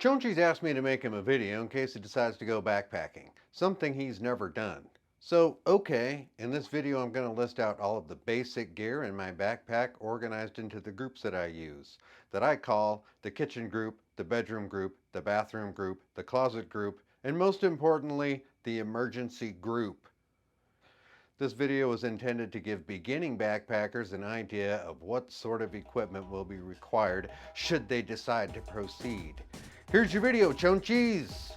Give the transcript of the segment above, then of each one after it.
Chonchi's asked me to make him a video in case he decides to go backpacking, something he's never done. So, okay, in this video I'm going to list out all of the basic gear in my backpack organized into the groups that I use, that I call the kitchen group, the bedroom group, the bathroom group, the closet group, and most importantly, the emergency group. This video is intended to give beginning backpackers an idea of what sort of equipment will be required should they decide to proceed. Here's your video, Chonchis!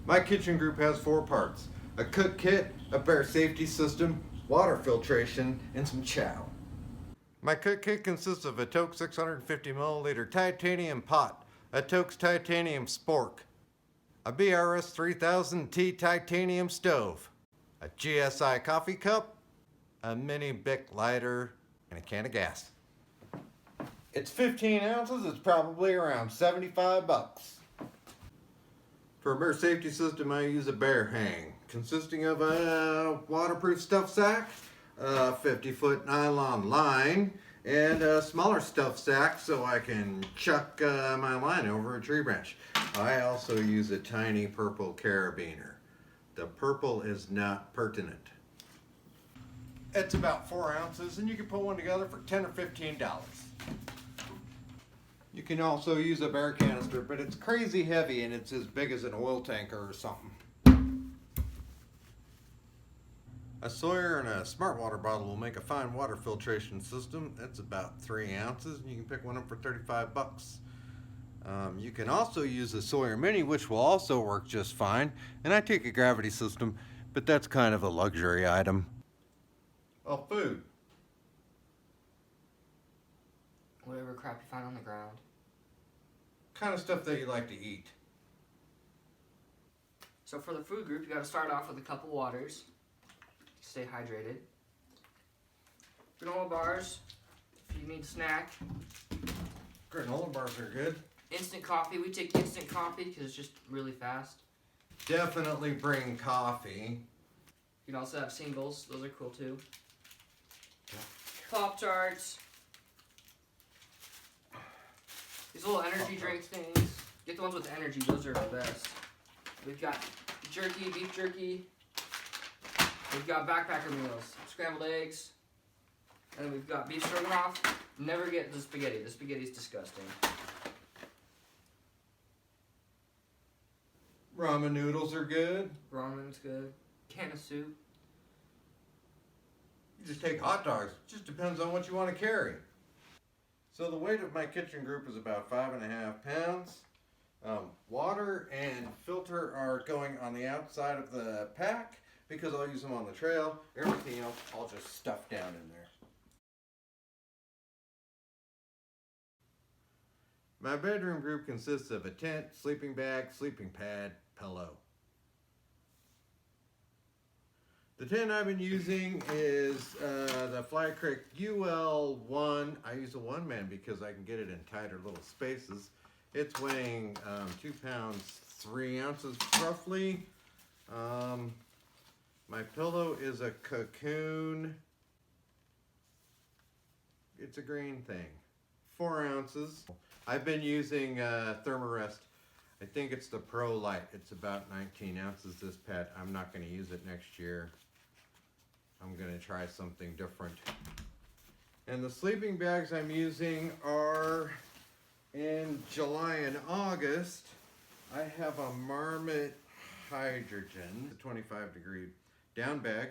My kitchen group has 4 parts: a cook kit, a bear safety system, water filtration, and some chow. My cook kit consists of a Toke 650 milliliter titanium pot, a Toke's titanium spork, a BRS 3000T titanium stove, a GSI coffee cup, a mini Bic lighter, and a can of gas. It's 15 ounces, it's probably around 75 bucks. For a bear safety system, I use a bear hang, consisting of a waterproof stuff sack, a 50-foot nylon line, and a smaller stuff sack so I can chuck my line over a tree branch. I also use a tiny purple carabiner. The purple is not pertinent. It's about 4 ounces, and you can put one together for $10 or $15. You can also use a bear canister, but it's crazy heavy and it's as big as an oil tanker or something. A Sawyer and a Smart Water bottle will make a fine water filtration system. It's about 3 ounces, and you can pick one up for 35 bucks. You can also use a Sawyer Mini, which will also work just fine. And I take a gravity system, but that's kind of a luxury item. Well, food. Whatever crap you find on the ground. Kind of stuff that you like to eat. So for the food group, you got to start off with a couple waters. Stay hydrated. Granola bars, if you need a snack. Granola bars are good. Instant coffee, we take instant coffee because it's just really fast. Definitely bring coffee. You can also have singles, those are cool too. Pop-Tarts. These little energy drink things. Get the ones with energy, those are the best. We've got jerky, beef jerky. We've got backpacker meals, scrambled eggs. And then we've got beef stroganoff. Never get the spaghetti. The spaghetti's disgusting. Ramen noodles are good. Ramen's good. Can of soup. You just take hot dogs. It just depends on what you want to carry. So the weight of my kitchen group is about 5.5 pounds. Water and filter are going on the outside of the pack because I'll use them on the trail. Everything else I'll just stuff down in there. My bedroom group consists of a tent, sleeping bag, sleeping pad, pillow. The tent I've been using is the Fly Creek UL1. I use a one-man because I can get it in tighter little spaces. It's weighing 2 pounds, 3 ounces roughly. My pillow is a Cocoon. It's a green thing. 4 ounces. I've been using Thermarest. I think it's the Pro Light. It's about 19 ounces, this pad. I'm not going to use it next year. I'm going to try something different. And the sleeping bags I'm using are in July and August. I have a Marmot Hydrogen, a 25-degree down bag.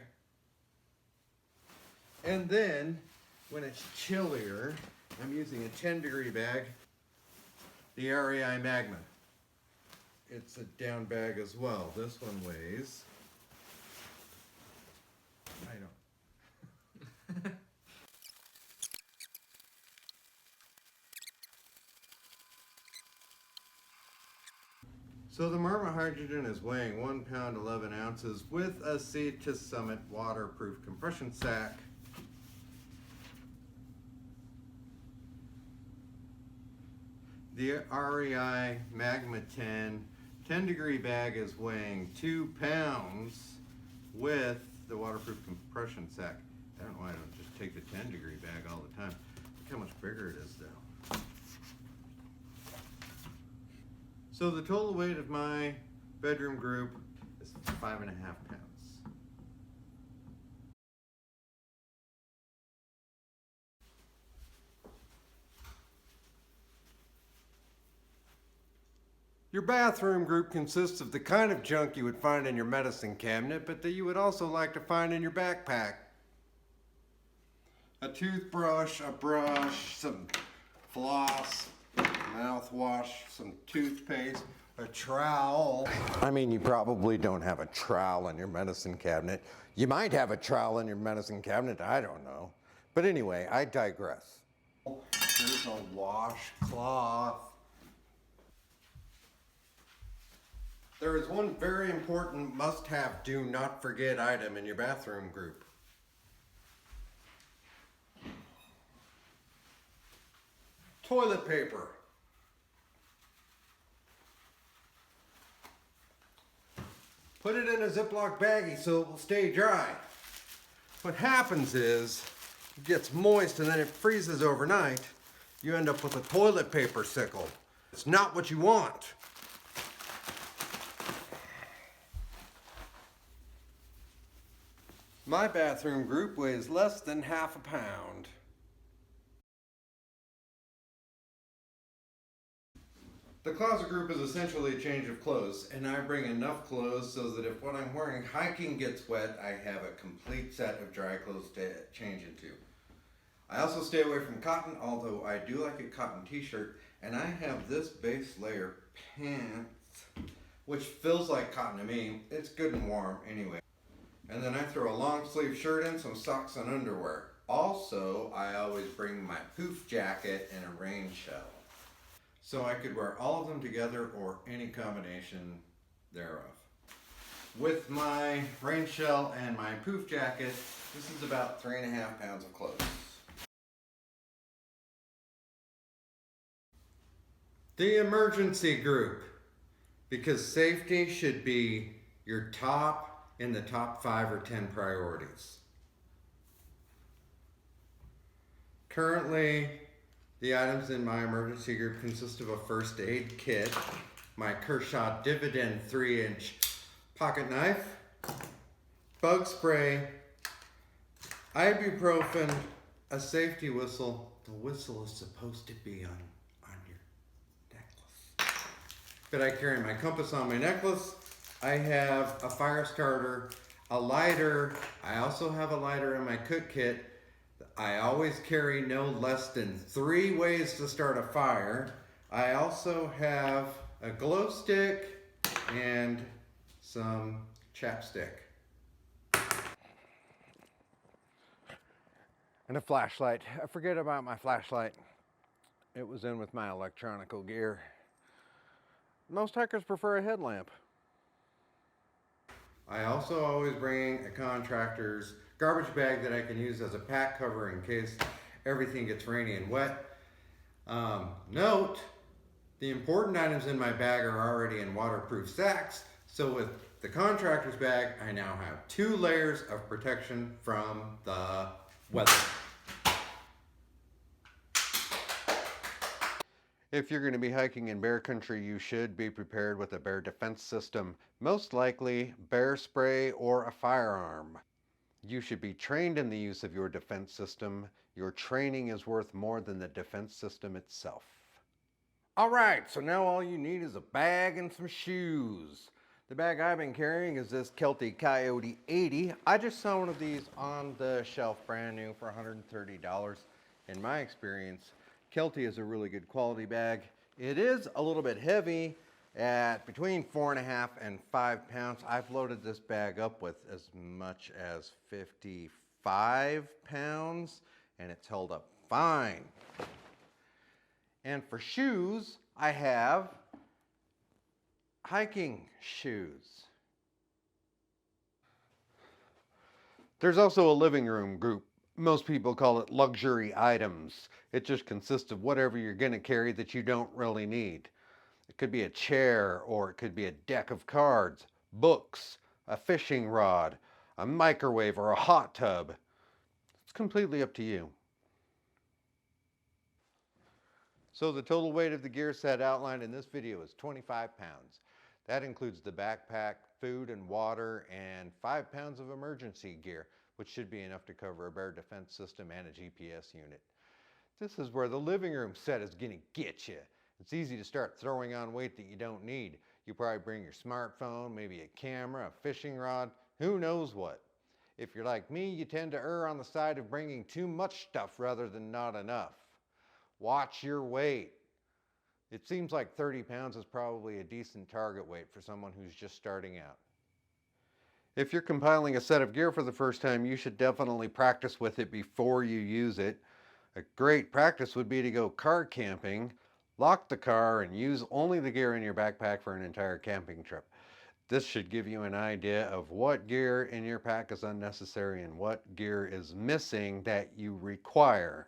And then, when it's chillier, I'm using a 10-degree bag, the REI Magma. It's a down bag as well. This one weighs, I don't. So the Marmot Hydrogen is weighing 1 pound 11 ounces with a Sea to Summit waterproof compression sack. The REI Magma 10 10-degree bag is weighing 2 pounds with the waterproof compression sack. I don't know why I don't just take the 10-degree bag all the time. Look how much bigger it is though. So the total weight of my bedroom group is 5.5 pounds. Your bathroom group consists of the kind of junk you would find in your medicine cabinet, but that you would also like to find in your backpack. A toothbrush, a brush, some floss, mouthwash, some toothpaste, a trowel. I mean, you probably don't have a trowel in your medicine cabinet. You might have a trowel in your medicine cabinet, I don't know. But anyway, I digress. There's a washcloth. There is one very important must-have, do not forget item in your bathroom group. Toilet paper. Put it in a Ziploc baggie so it will stay dry. What happens is, it gets moist and then it freezes overnight. You end up with a toilet paper sickle. It's not what you want. My bathroom group weighs less than half a pound. The closet group is essentially a change of clothes, and I bring enough clothes so that if what I'm wearing hiking gets wet, I have a complete set of dry clothes to change into. I also stay away from cotton, although I do like a cotton t-shirt, and I have this base layer pants, which feels like cotton to me. It's good and warm anyway. And then I throw a long sleeve shirt in, some socks and underwear. Also, I always bring my poof jacket and a rain shell. So I could wear all of them together or any combination thereof. With my rain shell and my poof jacket, this is about 3.5 pounds of clothes. The emergency group, because safety should be your top in the top 5 or 10 priorities. Currently, the items in my emergency group consist of a first aid kit, my Kershaw Dividend 3-inch pocket knife, bug spray, ibuprofen, a safety whistle. The whistle is supposed to be on your necklace. But I carry my compass on my necklace. I have a fire starter, a lighter. I also have a lighter in my cook kit. I always carry no less than 3 ways to start a fire. I also have a glow stick and some chapstick. And a flashlight. I forget about my flashlight. It was in with my electronical gear. Most hikers prefer a headlamp. I also always bring a contractor's garbage bag that I can use as a pack cover in case everything gets rainy and wet. Note, the important items in my bag are already in waterproof sacks, so with the contractor's bag, I now have 2 layers of protection from the weather. If you're going to be hiking in bear country, you should be prepared with a bear defense system, most likely bear spray or a firearm. You should be trained in the use of your defense system. Your training is worth more than the defense system itself. All right, so now all you need is a bag and some shoes. The bag I've been carrying is this Kelty Coyote 80. I just saw one of these on the shelf brand new for $130. In my experience, Kelty is a really good quality bag. It is a little bit heavy at between 4.5 and 5 pounds. I've loaded this bag up with as much as 55 pounds and it's held up fine. And for shoes, I have hiking shoes. There's also a living room group. Most people call it luxury items. It just consists of whatever you're going to carry that you don't really need. It could be a chair, or it could be a deck of cards, books, a fishing rod, a microwave, or a hot tub. It's completely up to you. So the total weight of the gear set outlined in this video is 25 pounds. That includes the backpack, food and water, and 5 pounds of emergency gear, which should be enough to cover a bear defense system and a GPS unit. This is where the living room set is gonna get you. It's easy to start throwing on weight that you don't need. You probably bring your smartphone, maybe a camera, a fishing rod, who knows what. If you're like me, you tend to err on the side of bringing too much stuff rather than not enough. Watch your weight. It seems like 30 pounds is probably a decent target weight for someone who's just starting out. If you're compiling a set of gear for the first time, you should definitely practice with it before you use it. A great practice would be to go car camping, lock the car, and use only the gear in your backpack for an entire camping trip. This should give you an idea of what gear in your pack is unnecessary and what gear is missing that you require.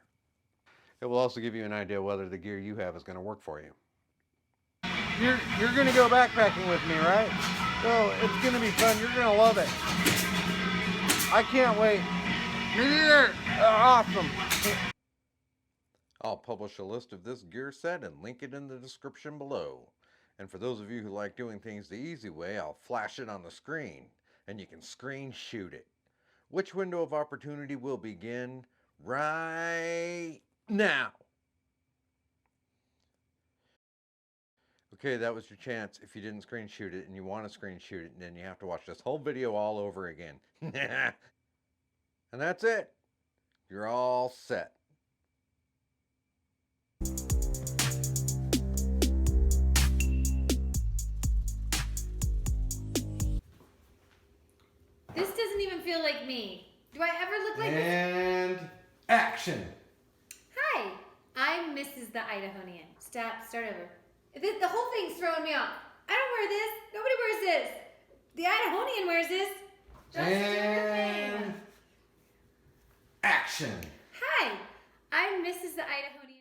It will also give you an idea whether the gear you have is going to work for you. You're going to go backpacking with me, right? So it's going to be fun. You're going to love it. I can't wait. Me neither. Awesome. I'll publish a list of this gear set and link it in the description below. And for those of you who like doing things the easy way, I'll flash it on the screen and you can screen shoot it. Which window of opportunity will begin right now? Okay, that was your chance. If you didn't screen shoot it and you want to screen shoot it, then you have to watch this whole video all over again. And that's it. You're all set. This doesn't even feel like me. Do I ever look like this? And action. Hi, I'm Mrs. the Idahonian. Start over. The whole thing's throwing me off. I don't wear this. Nobody wears this. The Idahonian wears this. Just do your thing. And action. Hi, I'm Mrs. the Idahonian.